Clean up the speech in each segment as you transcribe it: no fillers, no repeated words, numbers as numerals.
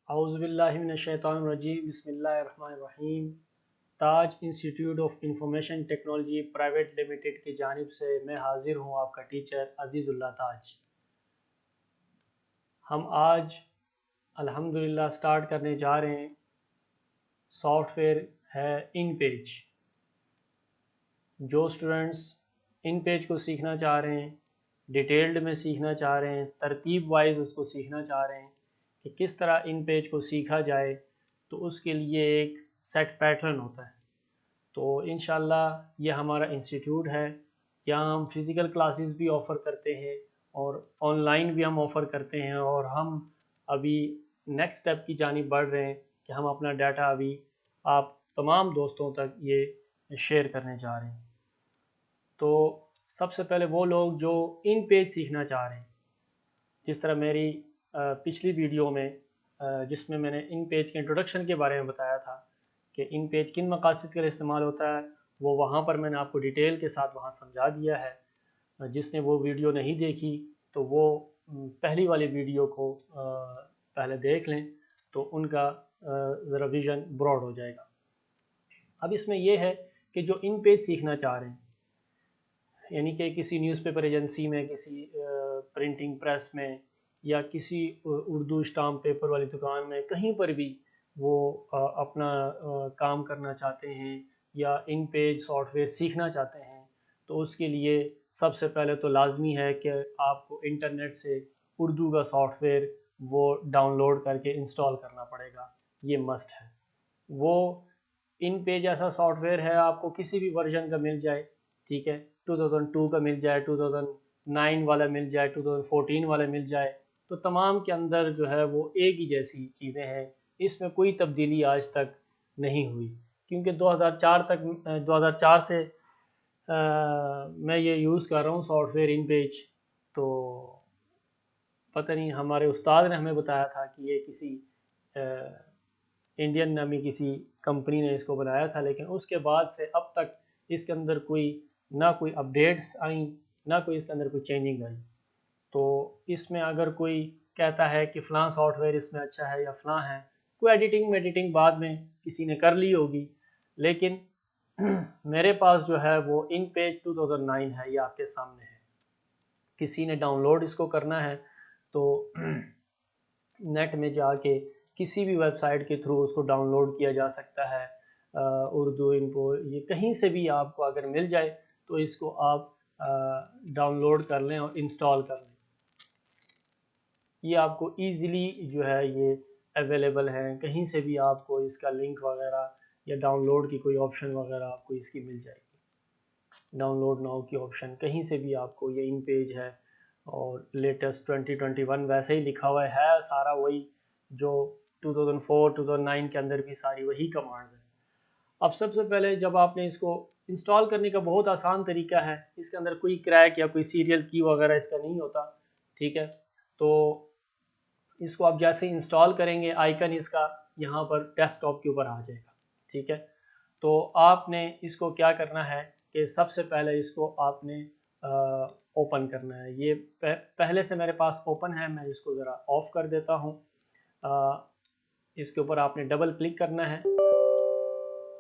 اعوذ باللہ من الشیطان الرجیم بسم اللہ الرحمن الرحیم۔ Taj institute of information technology private limited کی جانب سے میں حاضر ہوں آپ کا ٹیچر عزیز اللہ تاج۔ ہم آج الحمدللہ سٹارٹ کرنے جا رہے ہیں سافٹ ویئر ہے ان پیج۔ جو اسٹوڈنٹس ان پیج کو سیکھنا چاہ رہے ہیں، ڈیٹیلڈ میں سیکھنا چاہ رہے ہیں، ترتیب وائز اس کو سیکھنا چاہ رہے ہیں کہ کس طرح ان پیج کو سیکھا جائے، تو اس کے لیے ایک سیٹ پیٹرن ہوتا ہے۔ تو انشاءاللہ یہ ہمارا انسٹیٹیوٹ ہے، یہاں ہم فزیکل کلاسز بھی آفر کرتے ہیں اور آن لائن بھی ہم آفر کرتے ہیں، اور ہم ابھی نیکسٹ سٹیپ کی جانب بڑھ رہے ہیں کہ ہم اپنا ڈیٹا ابھی آپ تمام دوستوں تک یہ شیئر کرنے جا رہے ہیں۔ تو سب سے پہلے وہ لوگ جو ان پیج سیکھنا چاہ رہے ہیں، جس طرح میری پچھلی ویڈیو میں جس میں نے ان پیج کے انٹروڈکشن کے بارے میں بتایا تھا کہ ان پیج کن مقاصد کے لیے استعمال ہوتا ہے، وہ وہاں پر میں نے آپ کو ڈیٹیل کے ساتھ وہاں سمجھا دیا ہے۔ جس نے وہ ویڈیو نہیں دیکھی تو وہ پہلی والی ویڈیو کو پہلے دیکھ لیں، تو ان کا ذرا ویژن براڈ ہو جائے گا۔ اب اس میں یہ ہے کہ جو ان پیج سیکھنا چاہ رہے ہیں، یعنی کہ کسی نیوز پیپر ایجنسی میں، کسی پرنٹنگ پریس میں، یا کسی اردو اسٹامپ پیپر والی دکان میں، کہیں پر بھی وہ اپنا کام کرنا چاہتے ہیں یا ان پیج سافٹ ویئر سیکھنا چاہتے ہیں، تو اس کے لیے سب سے پہلے تو لازمی ہے کہ آپ کو انٹرنیٹ سے اردو کا سافٹ ویئر وہ ڈاؤن لوڈ کر کے انسٹال کرنا پڑے گا، یہ مسٹ ہے۔ وہ ان پیج ایسا سافٹ ویئر ہے، آپ کو کسی بھی ورژن کا مل جائے، ٹھیک ہے، 2002 کا مل جائے، 2009 والا مل جائے، 2014 والا مل جائے، تو تمام کے اندر جو ہے وہ ایک ہی جیسی چیزیں ہیں، اس میں کوئی تبدیلی آج تک نہیں ہوئی، کیونکہ 2004 سے میں یہ یوز کر رہا ہوں سافٹ ویئر ان پیج۔ تو پتہ نہیں، ہمارے استاد نے ہمیں بتایا تھا کہ یہ کسی انڈین نامی کسی کمپنی نے اس کو بنایا تھا، لیکن اس کے بعد سے اب تک اس کے اندر نہ کوئی اپڈیٹس آئیں، نہ کوئی اس کے اندر کوئی چینجنگ آئی۔ تو اس میں اگر کوئی کہتا ہے کہ فلاں سافٹ ویئر اس میں اچھا ہے یا فلاں ہے، کوئی ایڈیٹنگ بعد میں کسی نے کر لی ہوگی، لیکن میرے پاس جو ہے وہ ان پیج 2009 ہے، یہ آپ کے سامنے ہے۔ کسی نے ڈاؤن لوڈ اس کو کرنا ہے تو نیٹ میں جا کے کسی بھی ویب سائٹ کے تھرو اس کو ڈاؤن لوڈ کیا جا سکتا ہے، اردو انفو، یہ کہیں سے بھی آپ کو اگر مل جائے تو اس کو آپ ڈاؤن لوڈ کر لیں اور انسٹال کر لیں۔ یہ آپ کو ایزیلی جو ہے یہ اویلیبل ہیں، کہیں سے بھی آپ کو اس کا لنک وغیرہ یا ڈاؤن لوڈ کی کوئی آپشن وغیرہ آپ کو اس کی مل جائے گی۔ ڈاؤن لوڈ ناؤ کی آپشن کہیں سے بھی آپ کو، یہ ان پیج ہے، اور لیٹسٹ 2021 ویسے ہی لکھا ہوا ہے، سارا وہی جو 2004 2009 کے اندر بھی ساری وہی کمانڈز ہیں۔ اب سب سے پہلے جب آپ نے اس کو انسٹال کرنے کا بہت آسان طریقہ ہے، اس کے اندر کوئی کریک یا کوئی سیریل کی وغیرہ اس کا نہیں ہوتا، ٹھیک ہے۔ تو اس کو آپ جیسے انسٹال کریں گے، آئیکن اس کا یہاں پر ڈیسک ٹاپ کے اوپر آ جائے گا، ٹھیک ہے۔ تو آپ نے اس کو کیا کرنا ہے کہ سب سے پہلے اس کو آپ نے اوپن کرنا ہے۔ یہ پہلے سے میرے پاس اوپن ہے، میں اس کو ذرا آف کر دیتا ہوں۔ اس کے اوپر آپ نے ڈبل کلک کرنا ہے،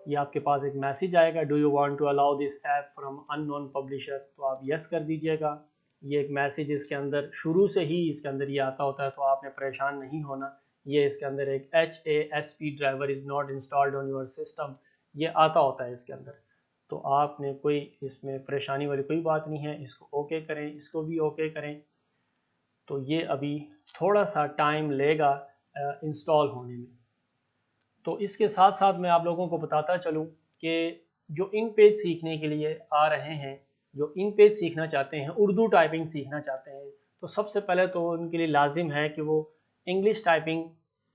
یہ آپ کے پاس ایک میسیج آئے گا، do you want to allow this app from unknown publisher, تو آپ یس کر دیجئے گا۔ یہ ایک میسیج اس کے اندر شروع سے ہی اس کے اندر یہ آتا ہوتا ہے، تو آپ نے پریشان نہیں ہونا۔ یہ اس کے اندر ایک HASP driver is not installed on your system, یہ آتا ہوتا ہے اس کے اندر، تو آپ نے کوئی اس میں پریشانی والی کوئی بات نہیں ہے۔ اس کو اوکے کریں، اس کو بھی اوکے کریں۔ تو یہ ابھی تھوڑا سا ٹائم لے گا انسٹال ہونے میں۔ تو اس کے ساتھ ساتھ میں آپ لوگوں کو بتاتا چلوں کہ جو ان پیج سیکھنے کے لیے آ رہے ہیں، جو ان پیج سیکھنا چاہتے ہیں، اردو ٹائپنگ سیکھنا چاہتے ہیں، تو سب سے پہلے تو ان کے لیے لازم ہے کہ وہ انگلش ٹائپنگ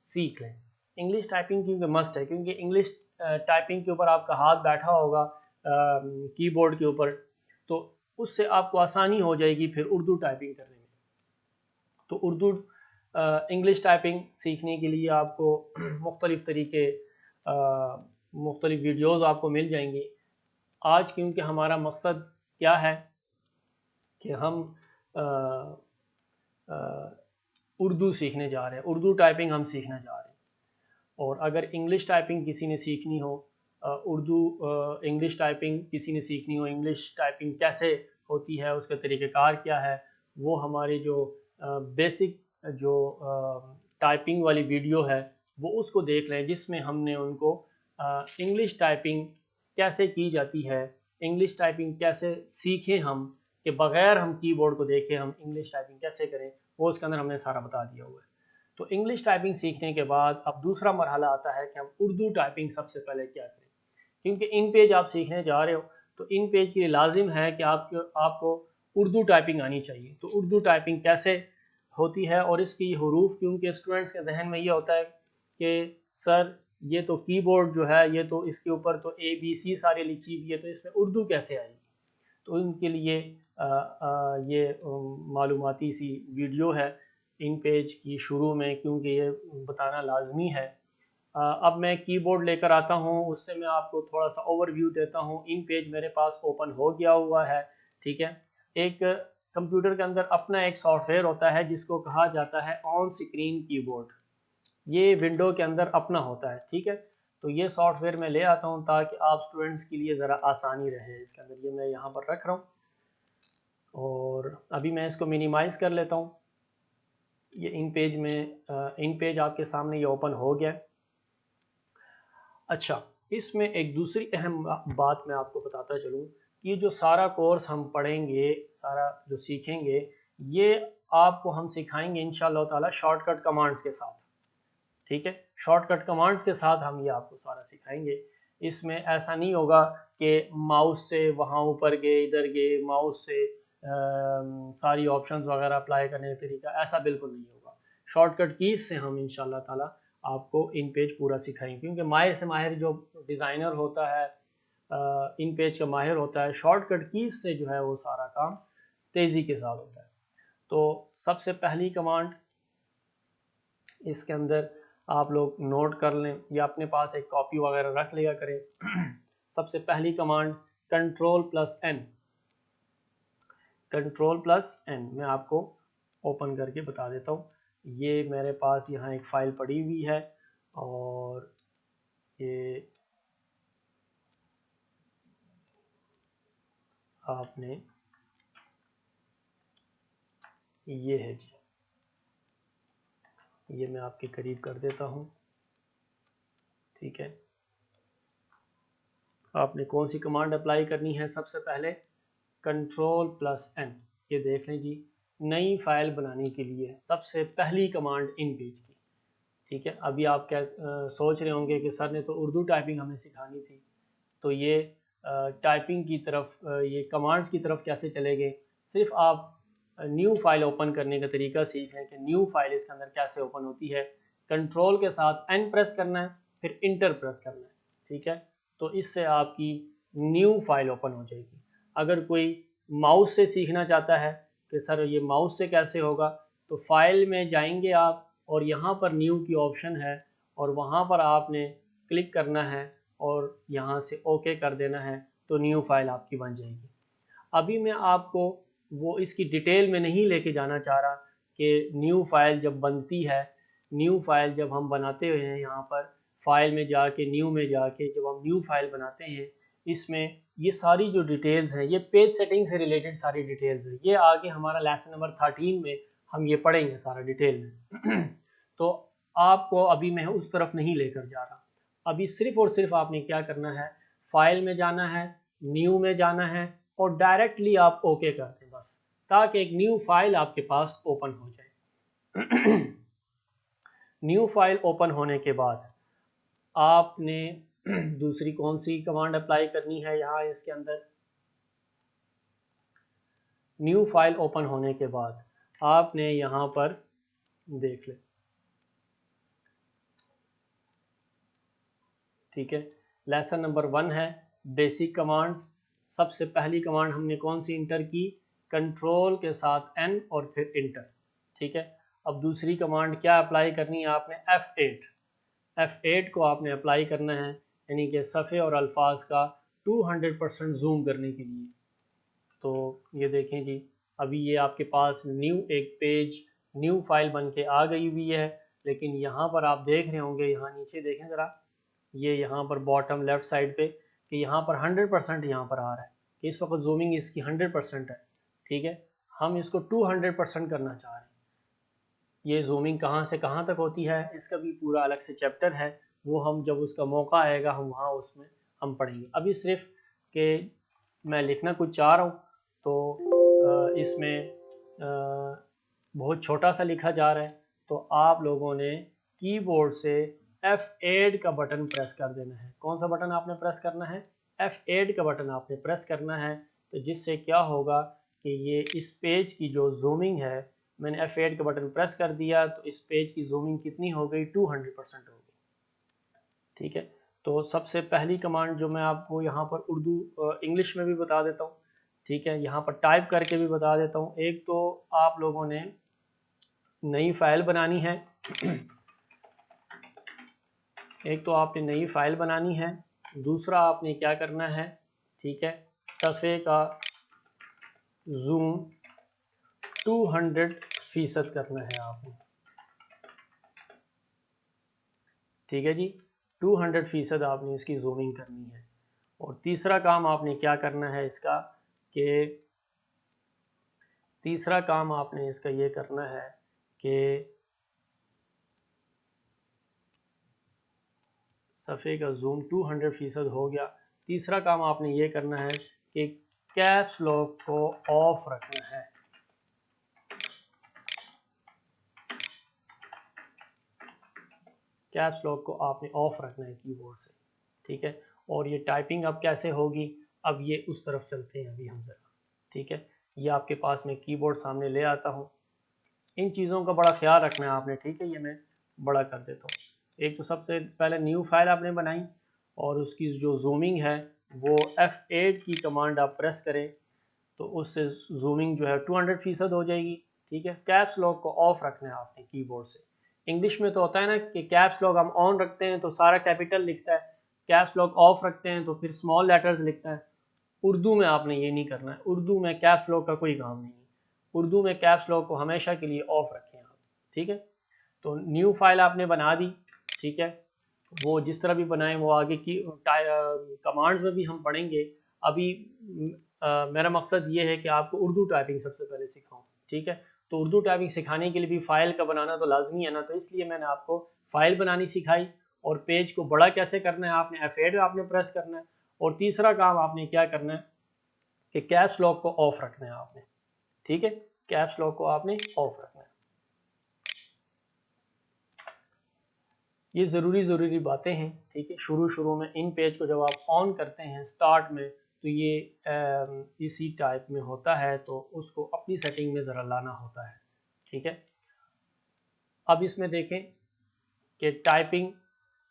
سیکھ لیں۔ انگلش ٹائپنگ کیونکہ مسٹ ہے، کیونکہ انگلش ٹائپنگ کے اوپر آپ کا ہاتھ بیٹھا ہوگا کی بورڈ کے اوپر، تو اس سے آپ کو آسانی ہو جائے گی پھر اردو ٹائپنگ کرنے میں۔ تو اردو انگلش ٹائپنگ سیکھنے کے لیے آپ کو مختلف طریقے، مختلف ویڈیوز آپ کو مل جائیں گی۔ آج کیونکہ ہمارا مقصد کیا ہے کہ ہم اردو سیکھنے جا رہے ہیں، اردو ٹائپنگ ہم سیکھنے جا رہے ہیں، اور اگر انگلش ٹائپنگ کسی نے سیکھنی ہو، اردو انگلش ٹائپنگ کسی نے سیکھنی ہو، انگلش ٹائپنگ کیسے ہوتی ہے، اس کا طریقہ کار کیا ہے، وہ ہماری جو بیسک جو ٹائپنگ والی ویڈیو ہے وہ اس کو دیکھ لیں، جس میں ہم نے ان کو انگلش ٹائپنگ کیسے کی جاتی ہے، انگلش ٹائپنگ کیسے سیکھیں ہم کہ بغیر ہم کی بورڈ کو دیکھیں ہم انگلش ٹائپنگ کیسے کریں، وہ اس کے اندر ہم نے سارا بتا دیا ہوا ہے۔ تو انگلش ٹائپنگ سیکھنے کے بعد اب دوسرا مرحلہ آتا ہے کہ ہم اردو ٹائپنگ سب سے پہلے کیا کریں، کیونکہ ان پیج آپ سیکھنے جا رہے ہو تو ان پیج کے لیے لازم ہے کہ آپ کو اردو ٹائپنگ آنی چاہیے۔ تو اردو ٹائپنگ کیسے ہوتی ہے اور اس کی حروف، کیونکہ اسٹوڈنٹس کے ذہن میں یہ ہوتا ہے کہ سر یہ تو کی بورڈ جو ہے یہ تو اس کے اوپر تو ABC سارے لکھی ہوئی ہے، تو اس میں اردو کیسے آئے گی؟ تو ان کے لیے یہ معلوماتی سی ویڈیو ہے ان پیج کی شروع میں، کیونکہ یہ بتانا لازمی ہے۔ اب میں کی بورڈ لے کر آتا ہوں، اس سے میں آپ کو تھوڑا سا اوور ویو دیتا ہوں۔ ان پیج میرے پاس اوپن ہو گیا ہوا ہے، ٹھیک ہے۔ ایک کمپیوٹر کے اندر اپنا ایک سافٹ ویئر ہوتا ہے جس کو کہا جاتا ہے آن اسکرین کی بورڈ، یہ ونڈو کے اندر اپنا ہوتا ہے، ٹھیک ہے۔ تو یہ سافٹ ویئر میں لے آتا ہوں تاکہ آپ اسٹوڈنٹس کے لیے ذرا آسانی رہے اس کے اندر۔ یہ میں یہاں پر رکھ رہا ہوں اور ابھی میں اس کو منیمائز کر لیتا ہوں۔ یہ ان پیج میں ان پیج آپ کے سامنے یہ اوپن ہو گیا۔ اچھا، اس میں ایک دوسری اہم بات میں آپ کو بتاتا چلوں کہ یہ جو سارا کورس ہم پڑھیں گے، سارا جو سیکھیں گے، یہ آپ کو ہم سکھائیں گے انشاءاللہ تعالی شارٹ کٹ کمانڈز کے ساتھ، ٹھیک ہے۔ شارٹ کٹ کمانڈز کے ساتھ ہم یہ آپ کو سارا سکھائیں گے۔ اس میں ایسا نہیں ہوگا کہ ماؤس سے وہاں اوپر گئے ادھر گئے، ماؤس سے ساری آپشنز وغیرہ اپلائی کرنے کا طریقہ، ایسا بالکل نہیں ہوگا۔ شارٹ کٹ کیز سے ہم انشاءاللہ تعالی آپ کو ان پیج پورا سکھائیں، کیونکہ ماہر سے ماہر جو ڈیزائنر ہوتا ہے، ان پیج کا ماہر ہوتا ہے، شارٹ کٹ کیز سے جو ہے وہ سارا کام تیزی کے ساتھ ہوتا ہے۔ تو سب سے پہلی کمانڈ اس کے اندر آپ لوگ نوٹ کر لیں یا اپنے پاس ایک کاپی وغیرہ رکھ لیا کریں۔ سب سے پہلی کمانڈ Ctrl+N، Ctrl+N میں آپ کو اوپن کر کے بتا دیتا ہوں۔ یہ میرے پاس یہاں ایک فائل پڑی ہوئی ہے اور یہ آپ نے یہ ہے جی، یہ میں آپ کے قریب کر دیتا ہوں، ٹھیک ہے۔ آپ نے کون سی کمانڈ اپلائی کرنی ہے؟ سب سے پہلے Ctrl+N، یہ دیکھ لیں جی، نئی فائل بنانے کے لیے سب سے پہلی کمانڈ ان پیج کی، ٹھیک ہے۔ ابھی آپ کیا سوچ رہے ہوں گے کہ سر نے تو اردو ٹائپنگ ہمیں سکھانی تھی، تو یہ ٹائپنگ کی طرف، یہ کمانڈز کی طرف کیسے چلے گئے؟ صرف آپ نیو فائل اوپن کرنے کا طریقہ سیکھ لیں کہ نیو فائل اس کے اندر کیسے اوپن ہوتی ہے۔ کنٹرول کے ساتھ N پریس کرنا ہے، پھر انٹر پریس کرنا ہے، ٹھیک ہے۔ تو اس سے آپ کی نیو فائل اوپن ہو جائے گی۔ اگر کوئی ماؤس سے سیکھنا چاہتا ہے کہ سر یہ ماؤس سے کیسے ہوگا، تو فائل میں جائیں گے آپ اور یہاں پر نیو کی آپشن ہے اور وہاں پر آپ نے کلک کرنا ہے اور یہاں سے اوکے کر دینا ہے، تو نیو فائل آپ کی بن جائے گی۔ ابھی میں آپ کو وہ اس کی ڈیٹیل میں نہیں لے کے جانا چاہ رہا کہ نیو فائل جب بنتی ہے، نیو فائل جب ہم بناتے ہوئے ہیں، یہاں پر فائل میں جا کے نیو میں جا کے جب ہم نیو فائل بناتے ہیں، اس میں یہ ساری جو ڈیٹیلز ہیں، یہ پیج سیٹنگ سے ریلیٹڈ ساری ڈیٹیلز ہیں، یہ آگے ہمارا لیسن نمبر 13 میں ہم یہ پڑھیں گے سارا ڈیٹیل میں۔ تو آپ کو ابھی میں اس طرف نہیں لے کر جا رہا، ابھی صرف اور صرف آپ نے کیا کرنا ہے، فائل میں جانا ہے، نیو میں جانا ہے اور ڈائریکٹلی آپ اوکے کر دیں بس، تاکہ ایک نیو فائل آپ کے پاس اوپن ہو جائے۔ نیو فائل اوپن ہونے کے بعد آپ نے دوسری کون سی کمانڈ اپلائی کرنی ہے یہاں اس کے اندر؟ نیو فائل اوپن ہونے کے بعد آپ نے یہاں پر دیکھ لیں، ٹھیک ہے۔ لیسن نمبر 1 ہے بیسک کمانڈز۔ سب سے پہلی کمانڈ ہم نے کون سی انٹر کی؟ کنٹرول کے ساتھ N اور پھر انٹر، ٹھیک ہے۔ اب دوسری کمانڈ کیا اپلائی کرنی ہے آپ نے؟ F8 کو آپ نے اپلائی کرنا ہے، یعنی کہ صفحے اور الفاظ کا 200% زوم کرنے کے لیے۔ تو یہ دیکھیں جی، ابھی یہ آپ کے پاس نیو ایک پیج، نیو فائل بن کے آ گئی ہوئی ہے۔ لیکن یہاں پر آپ دیکھ رہے ہوں گے، یہاں نیچے دیکھیں ذرا، یہ یہاں پر باٹم لیفٹ سائڈ پہ کہ یہاں پر 100% یہاں پر آ رہا ہے کہ اس وقت زومنگ اس کی 100% ہے، ٹھیک ہے. ہم اس کو 200% کرنا چاہ رہے ہیں. یہ زومنگ کہاں سے کہاں تک ہوتی ہے اس کا بھی پورا الگ سے چیپٹر ہے، وہ ہم جب اس کا موقع آئے گا ہم وہاں اس میں ہم پڑھیں گے. ابھی صرف کہ میں لکھنا کچھ چاہ رہا ہوں تو اس میں بہت چھوٹا سا لکھا جا رہا ہے، تو آپ لوگوں نے کی بورڈ سے F8 کا بٹن پریس کر دینا ہے. کون سا بٹن آپ نے پریس کرنا ہے؟ F8 کا بٹن آپ نے پریس کرنا ہے. تو جس سے کیا ہوگا کہ یہ اس پیج کی جو زومنگ ہے، میں نے F8 کا بٹن پریس کر دیا تو اس پیج کی زومنگ کتنی ہو گئی؟ 200% ہو گئی. ٹھیک ہے. تو سب سے پہلی کمانڈ جو میں آپ کو یہاں پر اردو انگلش میں بھی بتا دیتا ہوں، ٹھیک ہے، یہاں پر ٹائپ کر کے بھی بتا دیتا ہوں. ایک تو آپ لوگوں نے نئی فائل بنانی ہے، دوسرا آپ نے کیا کرنا ہے، ٹھیک ہے، صفحے کا زوم 200% کرنا ہے آپ نے، ٹھیک ہے جی، 200% آپ نے اس کی زومنگ کرنی ہے. اور تیسرا کام آپ نے کیا کرنا ہے اس کا کہ یہ کرنا ہے کہ صفحے کا زوم 200% ہو گیا. تیسرا کام آپ نے یہ کرنا ہے کہ کیپس لاک کو آف رکھنا ہے. کیپس لاک کو آپ نے آف رکھنا ہے کی بورڈ سے، ٹھیک ہے. اور یہ ٹائپنگ اب کیسے ہوگی، اب یہ اس طرف چلتے ہیں ابھی ہم ذرا، ٹھیک ہے. یہ آپ کے پاس میں کی بورڈ سامنے لے آتا ہوں. ان چیزوں کا بڑا خیال رکھنا ہے آپ نے، ٹھیک ہے. یہ میں بڑا کر دیتا ہوں. ایک تو سب سے پہلے نیو فائل آپ نے بنائی اور اس کی جو زومنگ ہے وہ F8 کی کمانڈ آپ پریس کریں تو اس سے زومنگ جو ہے 200% ہو جائے گی، ٹھیک ہے. کیپس لاک کو آف رکھنا ہے آپ نے کی بورڈ سے. انگلش میں تو ہوتا ہے نا کہ کیپس لاک ہم آن رکھتے ہیں تو سارا کیپیٹل لکھتا ہے، کیپس لاک آف رکھتے ہیں تو پھر اسمال لیٹرز لکھتا ہے. اردو میں آپ نے یہ نہیں کرنا ہے، اردو میں کیپس لاک کا کوئی کام نہیں ہے. اردو میں کیپس لاک کو ہمیشہ کے لیے آف رکھیں آپ، ٹھیک ہے. تو نیو فائل آپ نے بنا دی، ٹھیک ہے. وہ جس طرح بھی بنائیں وہ آگے کی کمانڈز میں بھی ہم پڑھیں گے. ابھی میرا مقصد یہ ہے کہ آپ کو اردو ٹائپنگ سب سے پہلے سکھاؤں، ٹھیک ہے. تو اردو ٹائپنگ سکھانے کے لیے بھی فائل کا بنانا تو لازمی ہے نا، تو اس لیے میں نے آپ کو فائل بنانی سکھائی. اور پیج کو بڑا کیسے کرنا ہے، آپ نے F8 آپ نے پریس کرنا ہے. اور تیسرا کام آپ نے کیا کرنا ہے کہ کیپس لاک کو آف رکھنا ہے آپ نے، ٹھیک ہے. کیپس لاک کو آپ نے آف رکھنا ہے. یہ ضروری باتیں ہیں، ٹھیک ہے. شروع میں ان پیج کو جب آپ آن کرتے ہیں سٹارٹ میں تو یہ اسی ٹائپ میں ہوتا ہے، تو اس کو اپنی سیٹنگ میں ذرا لانا ہوتا ہے، ٹھیک ہے. اب اس میں دیکھیں کہ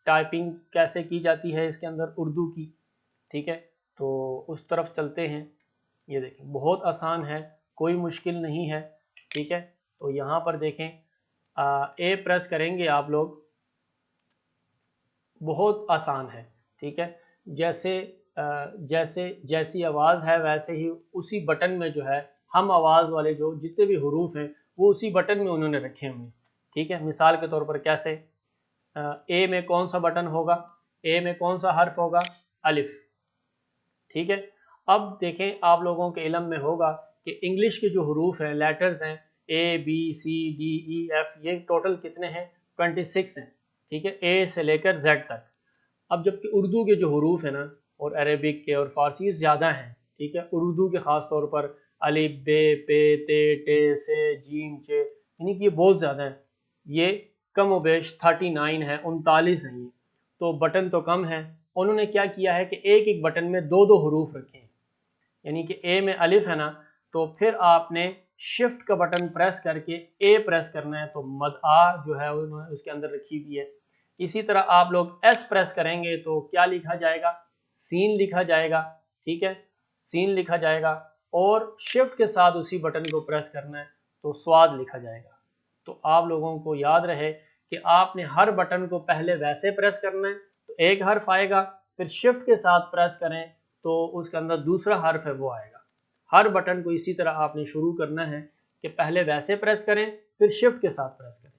ٹائپنگ کیسے کی جاتی ہے اس کے اندر اردو کی، ٹھیک ہے. تو اس طرف چلتے ہیں. یہ دیکھیں بہت آسان ہے، کوئی مشکل نہیں ہے، ٹھیک ہے. تو یہاں پر دیکھیں اے پریس کریں گے آپ لوگ، بہت آسان ہے، ٹھیک ہے. جیسی آواز ہے ویسے ہی اسی بٹن میں جو ہے ہم آواز والے جو جتنے بھی حروف ہیں وہ اسی بٹن میں انہوں نے رکھے ہوئے ہیں، ٹھیک ہے. مثال کے طور پر کیسے، اے میں کون سا بٹن ہوگا، اے میں کون سا حرف ہوگا، الف، ٹھیک ہے. اب دیکھیں آپ لوگوں کے علم میں ہوگا کہ انگلش کے جو حروف ہیں، لیٹرز ہیں، A B C D E F, یہ ٹوٹل کتنے ہیں؟ 26 ہیں، ٹھیک ہے، اے سے لے کر زیڈ تک. اب جبکہ اردو کے جو حروف ہیں نا، اور عربک کے اور فارسی زیادہ ہیں، ٹھیک ہے. اردو کے خاص طور پر الف بے پے تے ٹے سے جیم چے، یعنی کہ یہ بہت زیادہ ہیں. یہ کم و بیش 39 ہے، 39 ہیں. یہ تو بٹن تو کم ہیں، انہوں نے کیا کیا ہے کہ ایک بٹن میں دو حروف رکھے ہیں. یعنی کہ اے میں الف ہے نا، تو پھر آپ نے شفٹ کا بٹن پریس کر کے اے پریس کرنا ہے، تو مد آ جو ہے انہوں نے اس کے اندر رکھی ہوئی ہے. اسی طرح آپ لوگ ایس پریس کریں گے تو کیا لکھا جائے گا؟ سین لکھا جائے گا، ٹھیک ہے، سین لکھا جائے گا. اور شفٹ کے ساتھ اسی بٹن کو پریس کرنا ہے تو سواد لکھا جائے گا. تو آپ لوگوں کو یاد رہے کہ آپ نے ہر بٹن کو پہلے ویسے پریس کرنا ہے تو ایک حرف آئے گا، پھر شفٹ کے ساتھ پریس کریں تو اس کے اندر دوسرا حرف ہے وہ آئے گا. ہر بٹن کو اسی طرح آپ نے شروع کرنا ہے کہ پہلے ویسے پریس کریں پھر شفٹ کے ساتھ پریس کریں.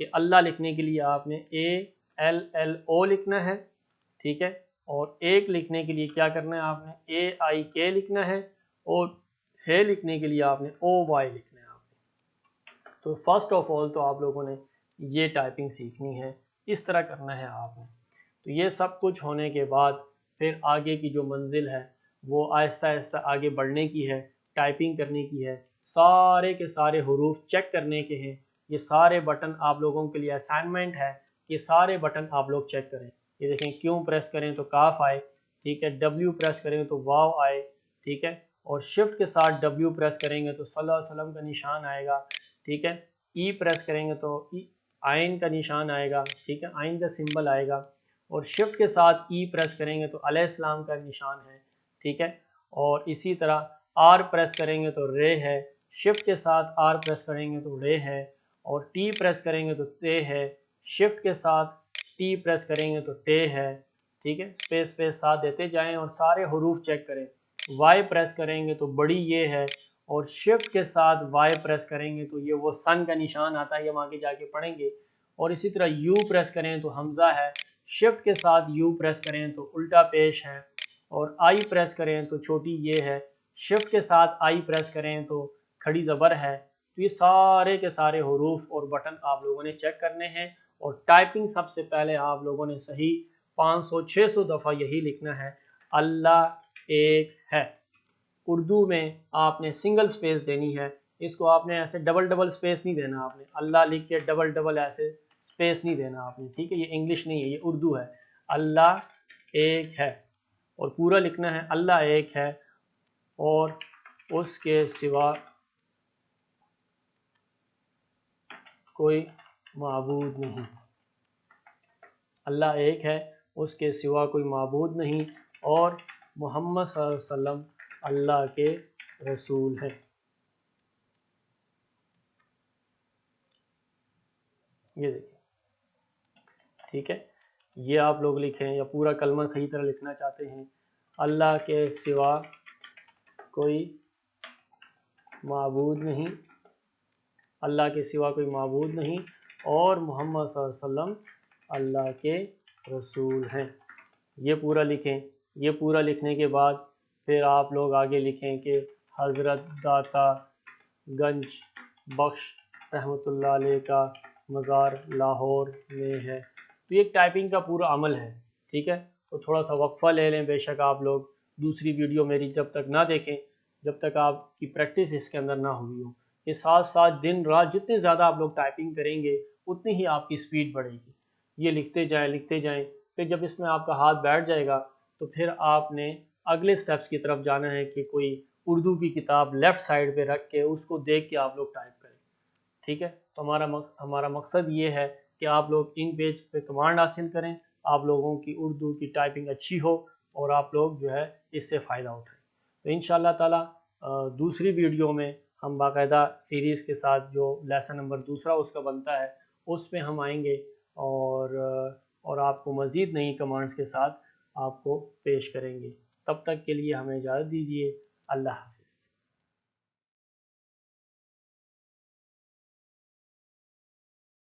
کہ اللہ لکھنے کے لیے آپ نے ALLO لکھنا ہے، ٹھیک ہے، اور ایک لکھنے کے لیے کیا کرنا ہے آپ نے AIK لکھنا ہے، اور ہے لکھنے کے لیے آپ نے OY لکھنا ہے آپ نے۔ تو فرسٹ آف آل تو آپ لوگوں نے یہ ٹائپنگ سیکھنی ہے، اس طرح کرنا ہے آپ نے۔ تو یہ سب کچھ ہونے کے بعد پھر آگے کی جو منزل ہے وہ آہستہ آہستہ آگے بڑھنے کی ہے، ٹائپنگ کرنے کی ہے، سارے کے سارے حروف چیک کرنے کے ہیں۔ یہ سارے بٹن آپ لوگوں کے لیے اسائنمنٹ ہے کہ سارے بٹن آپ لوگ چیک کریں۔ یہ دیکھیں کیوں پریس کریں تو کاف آئے، ٹھیک ہے، ڈبلیو پریس کریں تو واو آئے، ٹھیک ہے، اور شفٹ کے ساتھ ڈبلیو پریس کریں گے تو صلی اللہ علیہ وسلم کا نشان آئے گا، ٹھیک ہے، ای پریس کریں گے تو آئین کا نشان آئے گا، ٹھیک ہے، آئین کا سمبل آئے گا، اور شفٹ کے ساتھ ای پریس کریں گے تو علیہ السلام کا نشان ہے، ٹھیک ہے، اور اسی طرح آر پریس کریں گے تو رے ہے، شفٹ کے ساتھ آر پریس کریں گے تو رے ہے، اور ٹی پریس کریں گے تو تے ہے، شفٹ کے ساتھ ٹی پریس کریں گے تو ٹے ہے، ٹھیک ہے، اسپیس ساتھ دیتے جائیں اور سارے حروف چیک کریں۔ وائی پریس کریں گے تو بڑی یہ ہے، اور شفٹ کے ساتھ وائی پریس کریں گے تو یہ وہ سن کا نشان آتا ہے، یہ ہم آگے جا کے پڑھیں گے، اور اسی طرح یو پریس کریں تو حمزہ ہے، شفٹ کے ساتھ یو پریس کریں تو الٹا پیش ہے، اور آئی پریس کریں تو چھوٹی یہ ہے، شفٹ کے ساتھ آئی پریس کریں تو کھڑی زبر ہے۔ تو یہ سارے کے سارے حروف اور بٹن آپ لوگوں نے چیک کرنے ہیں، اور ٹائپنگ سب سے پہلے آپ لوگوں نے صحیح 500-600 دفعہ یہی لکھنا ہے، اللہ ایک ہے۔ اردو میں آپ نے سنگل سپیس دینی ہے، اس کو آپ نے ایسے ڈبل سپیس نہیں دینا، آپ نے اللہ لکھ کے ڈبل ایسے سپیس نہیں دینا آپ نے، ٹھیک ہے، یہ انگلش نہیں ہے، یہ اردو ہے۔ اللہ ایک ہے، اور پورا لکھنا ہے اللہ ایک ہے اور اس کے سوا کوئی معبود نہیں۔ اللہ ایک ہے، اس کے سوا کوئی معبود نہیں، اور محمد صلی اللہ علیہ وسلم اللہ کے رسول ہیں۔ یہ دیکھیں، ٹھیک ہے، یہ آپ لوگ لکھیں، یا پورا کلمہ صحیح طرح لکھنا چاہتے ہیں، اللہ کے سوا کوئی معبود نہیں، اللہ کے سوا کوئی معبود نہیں، اور محمد صلی اللہ علیہ وسلم اللہ کے رسول ہیں۔ یہ پورا لکھیں۔ یہ پورا لکھنے کے بعد پھر آپ لوگ آگے لکھیں کہ حضرت داتا گنج بخش رحمۃ اللہ علیہ کا مزار لاہور میں ہے۔ تو یہ ایک ٹائپنگ کا پورا عمل ہے، ٹھیک ہے، تو تھوڑا سا وقفہ لے لیں، بے شک آپ لوگ دوسری ویڈیو میری جب تک نہ دیکھیں، جب تک آپ کی پریکٹس اس کے اندر نہ ہوئی ہو۔ یہ ساتھ دن رات جتنے زیادہ آپ لوگ ٹائپنگ کریں گے اتنی ہی آپ کی سپیڈ بڑھے گی۔ یہ لکھتے جائیں، پھر جب اس میں آپ کا ہاتھ بیٹھ جائے گا تو پھر آپ نے اگلے سٹیپس کی طرف جانا ہے کہ کوئی اردو کی کتاب لیفٹ سائڈ پہ رکھ کے اس کو دیکھ کے آپ لوگ ٹائپ کریں، ٹھیک ہے۔ تو ہمارا مقصد یہ ہے کہ آپ لوگ ان پیج پہ کمانڈ حاصل کریں، آپ لوگوں کی اردو کی ٹائپنگ اچھی ہو اور آپ لوگ جو ہے اس سے فائدہ اٹھائیں۔ تو انشاءاللہ تعالی دوسری ویڈیو میں ہم باقاعدہ سیریز کے ساتھ جو لیسن نمبر دوسرا اس کا بنتا ہے اس پہ ہم آئیں گے، اور آپ کو مزید نئی کمانڈز کے ساتھ آپ کو پیش کریں گے۔ تب تک کے لیے ہمیں اجازت دیجیے، اللہ حافظ۔